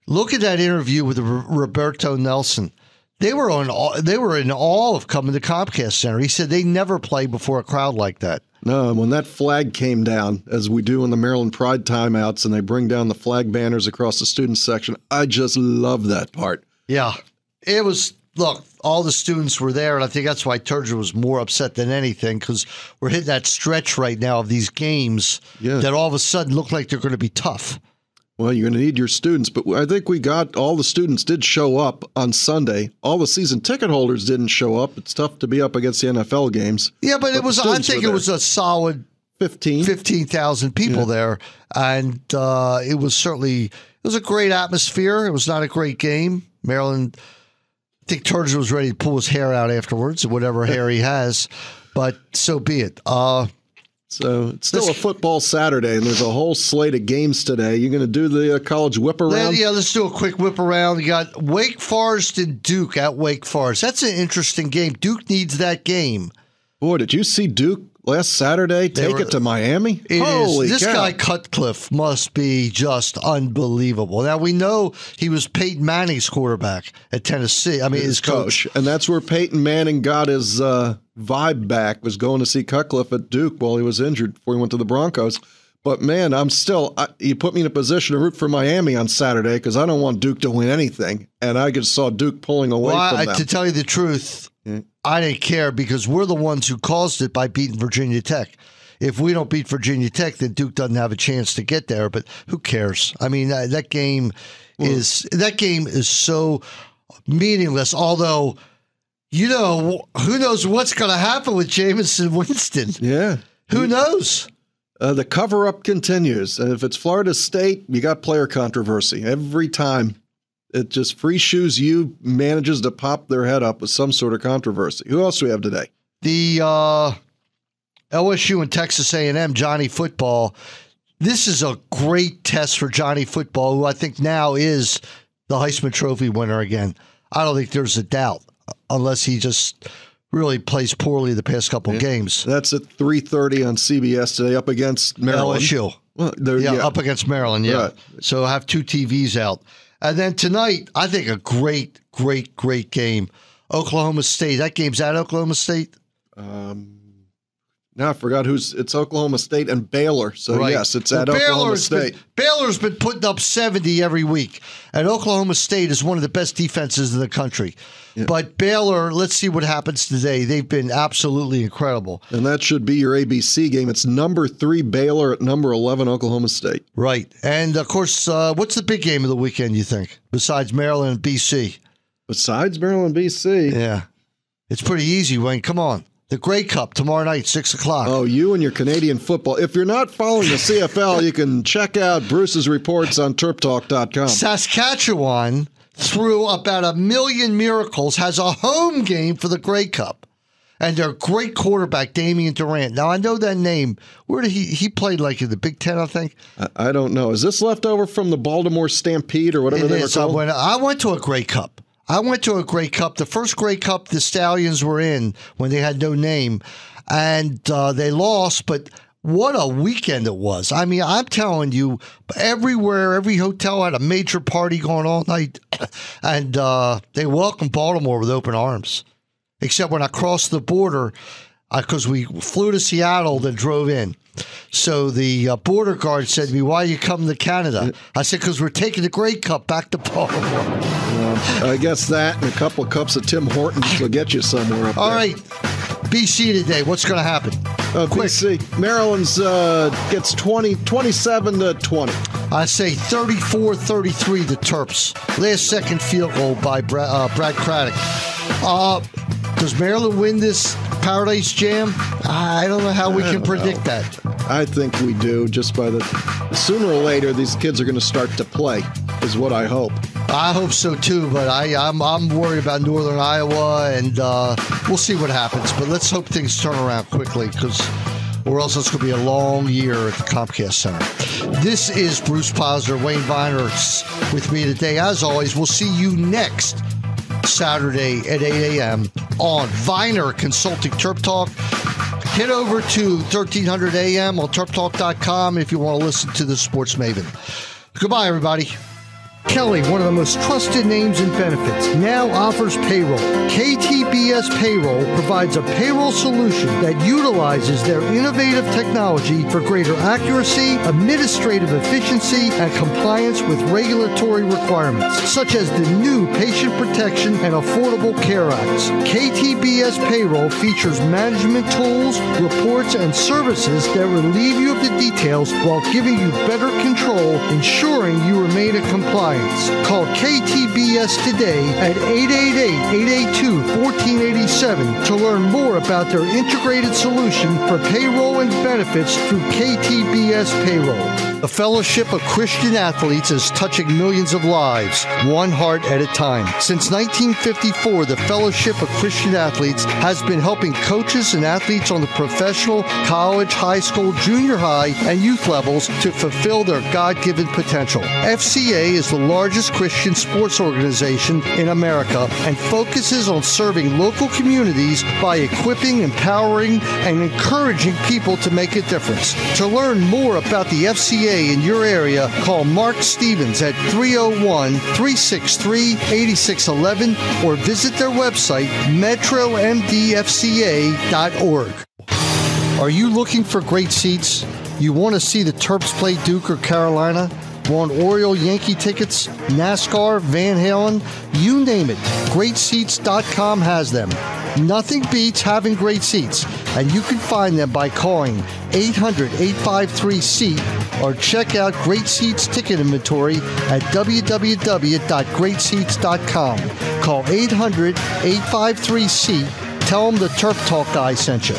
Look at that interview with Roberto Nelson. They were in awe of coming to Comcast Center. He said they never played before a crowd like that. No, when that flag came down, as we do in the Maryland Pride timeouts, and they bring down the flag banners across the student section, I just love that part. Yeah, it was. Look, all the students were there, and I think that's why Turgeon was more upset than anything, because we're hitting that stretch right now of these games that all of a sudden look like they're going to be tough. Well, you're going to need your students, but I think all the students did show up on Sunday. All the season ticket holders didn't show up. It's tough to be up against the NFL games. Yeah, but it was. I think it was a solid 15,000 people there, and it was a great atmosphere. It was not a great game. Maryland, I think Turgeon was ready to pull his hair out afterwards, whatever hair he has, but so be it. So it's still a football Saturday, and there's a whole slate of games today. You're going to do the college whip around? Yeah, let's do a quick whip around. You got Wake Forest and Duke at Wake Forest. That's an interesting game. Duke needs that game. Boy, did you see Duke last Saturday take it to Miami? Holy cow. This guy Cutcliffe must be just unbelievable. Now, we know he was Peyton Manning's quarterback at Tennessee. I mean, his coach. And that's where Peyton Manning got his vibe back, was going to see Cutcliffe at Duke while he was injured before he went to the Broncos. But, man, you put me in a position to root for Miami on Saturday because I don't want Duke to win anything. And I just saw Duke pulling away from them. To tell you the truth, I didn't care because we're the ones who caused it by beating Virginia Tech. If we don't beat Virginia Tech, then Duke doesn't have a chance to get there. But who cares? I mean, that game is so meaningless. Although, who knows what's going to happen with Jameson Winston? Yeah, who knows? The cover-up continues. And if it's Florida State, you got player controversy every time. It just Free Shoes U manages to pop their head up with some sort of controversy. Who else do we have today? The LSU and Texas A&M, Johnny Football. This is a great test for Johnny Football, who I think now is the Heisman Trophy winner again. I don't think there's a doubt, unless he just really plays poorly the past couple games. That's at 3:30 on CBS today, up against Maryland. LSU. Well, up against Maryland, Right. So I have two TVs out. And then tonight, I think a great, great, great game. Oklahoma State. That game's at Oklahoma State? Now I forgot it's Oklahoma State and Baylor. So, right. Yes, it's at Oklahoma State. Baylor's been putting up 70 every week. And Oklahoma State is one of the best defenses in the country. Yeah. But Baylor, let's see what happens today. They've been absolutely incredible. And that should be your ABC game. It's number 3 Baylor at number 11 Oklahoma State. Right. And, of course, what's the big game of the weekend, you think, besides Maryland and BC? Besides Maryland and BC? Yeah. It's pretty easy, Wayne. Come on. The Grey Cup tomorrow night, 6 o'clock. Oh, you and your Canadian football. If you're not following the CFL, you can check out Bruce's reports on TerpTalk.com. Saskatchewan, through about 1 million miracles, has a home game for the Grey Cup. And their great quarterback, Damian Durant. Now, I know that name. Where did he played like in the Big Ten, I think? I don't know. Is this left over from the Baltimore Stampede or whatever they were called? I went to a Grey Cup. The first Grey Cup the Stallions were in when they had no name, and they lost, but what a weekend it was. I mean, I'm telling you, everywhere, every hotel had a major party going all night, and they welcomed Baltimore with open arms, except when I crossed the border, because we flew to Seattle, then drove in. So the border guard said to me, "Why are you coming to Canada?" I said, "Because we're taking the Grey Cup back to Baltimore." Well, I guess that and a couple of cups of Tim Hortons will get you somewhere up there. All right. BC today, what's going to happen? Quick. BC. Maryland's gets 27-20. I say 34-33 the Terps. Last second field goal by Brad Craddock. Does Maryland win this Paradise Jam? I don't know how we can predict that. I think we do, just by sooner or later, these kids are going to start to play, is what I hope. I hope so too, but I'm worried about Northern Iowa, and we'll see what happens. But let's hope things turn around quickly, or else it's going to be a long year at the Comcast Center. This is Bruce Posner, Wayne Viner with me today. As always, we'll see you next Saturday at 8 a.m. on Viner Consulting Terp Talk. Head over to 1300 a.m. on TerpTalk.com if you want to listen to the Sports Maven. Goodbye, everybody. Kelly, one of the most trusted names in benefits, now offers payroll. KTBS Payroll provides a payroll solution that utilizes their innovative technology for greater accuracy, administrative efficiency, and compliance with regulatory requirements, such as the new Patient Protection and Affordable Care Acts. KTBS Payroll features management tools, reports, and services that relieve you of the details while giving you better control, ensuring you remain in compliance. Call KTBS today at 888-882-1487 to learn more about their integrated solution for payroll and benefits through KTBS Payroll. The Fellowship of Christian Athletes is touching millions of lives, one heart at a time. Since 1954, the Fellowship of Christian Athletes has been helping coaches and athletes on the professional, college, high school, junior high, and youth levels to fulfill their God-given potential. FCA is the largest Christian sports organization in America and focuses on serving local communities by equipping, empowering, and encouraging people to make a difference. To learn more about the FCA in your area, call Mark Stevens at 301-363-8611 or visit their website, metromdfca.org. Are you looking for great seats? You want to see the Terps play Duke or Carolina? Want Oriole Yankee tickets, NASCAR, Van Halen, you name it. GreatSeats.com has them. Nothing beats having great seats, and you can find them by calling 800-853-SEAT or check out Great Seats ticket inventory at www.greatseats.com. Call 800-853-SEAT. Tell them the Terp Talk guy sent you.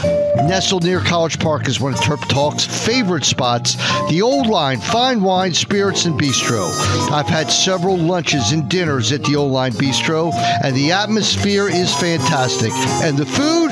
Nestled near College Park is one of Terp Talk's favorite spots, the Old Line Fine Wine, Spirits, and Bistro. I've had several lunches and dinners at the Old Line Bistro, and the atmosphere is fantastic. And the food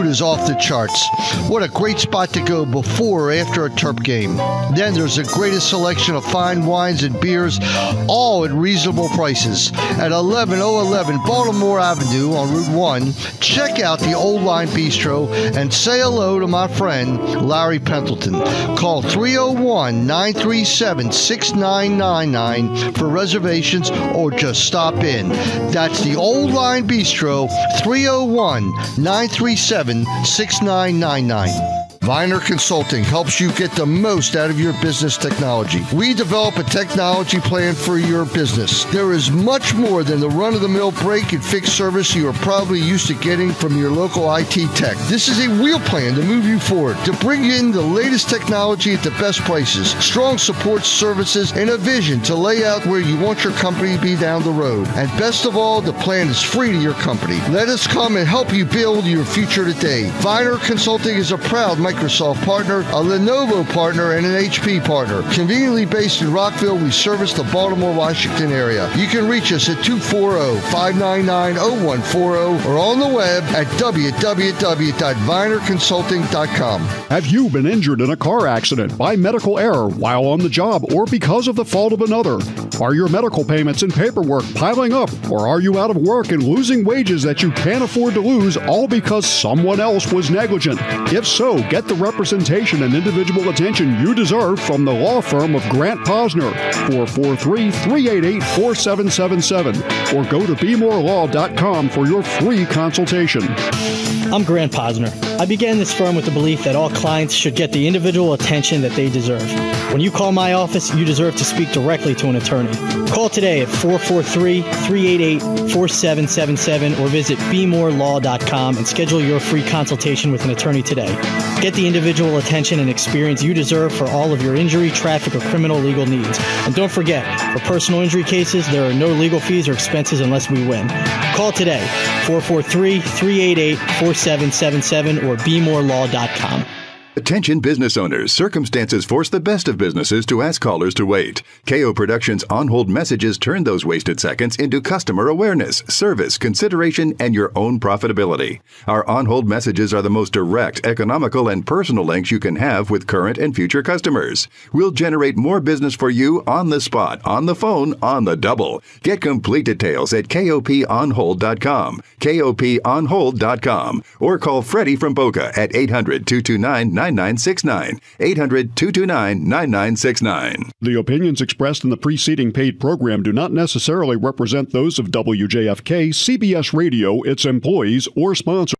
is off the charts. What a great spot to go before or after a Terp game. Then there's the greatest selection of fine wines and beers, all at reasonable prices. At 11011 Baltimore Avenue on Route 1, check out the Old Line Bistro and say hello to my friend Larry Pendleton. Call 301-937-6999 for reservations or just stop in. That's the Old Line Bistro, 301-937-6999. Viner Consulting helps you get the most out of your business technology. We develop a technology plan for your business. There is much more than the run-of-the-mill break and fix service you are probably used to getting from your local IT tech. This is a real plan to move you forward, to bring in the latest technology at the best prices, strong support services, and a vision to lay out where you want your company to be down the road. And best of all, the plan is free to your company. Let us come and help you build your future today. Viner Consulting is a proud Microsoft partner, a Lenovo partner, and an HP partner. Conveniently based in Rockville, we service the Baltimore, Washington area. You can reach us at 240-599-0140 or on the web at www.vinerconsulting.com. Have you been injured in a car accident by medical error while on the job or because of the fault of another? Are your medical payments and paperwork piling up, or are you out of work and losing wages that you can't afford to lose all because someone else was negligent? If so, get the representation and individual attention you deserve from the law firm of Grant Posner, 443-388-4777, or go to BeMoreLaw.com for your free consultation. I'm Grant Posner. I began this firm with the belief that all clients should get the individual attention that they deserve. When you call my office, you deserve to speak directly to an attorney. Call today at 443-388-4777 or visit BeMoreLaw.com and schedule your free consultation with an attorney today. Get the individual attention and experience you deserve for all of your injury, traffic, or criminal legal needs. And don't forget, for personal injury cases, there are no legal fees or expenses unless we win. Call today, 443-388-4777 or BeMoreLaw.com. Attention business owners. Circumstances force the best of businesses to ask callers to wait. KO Productions on-hold messages turn those wasted seconds into customer awareness, service, consideration, and your own profitability. Our on-hold messages are the most direct, economical, and personal links you can have with current and future customers. We'll generate more business for you on the spot, on the phone, on the double. Get complete details at koponhold.com, koponhold.com, or call Freddie from Boca at 800-229-9969, 800-229-9969. The opinions expressed in the preceding paid program do not necessarily represent those of WJFK, CBS Radio, its employees, or sponsors.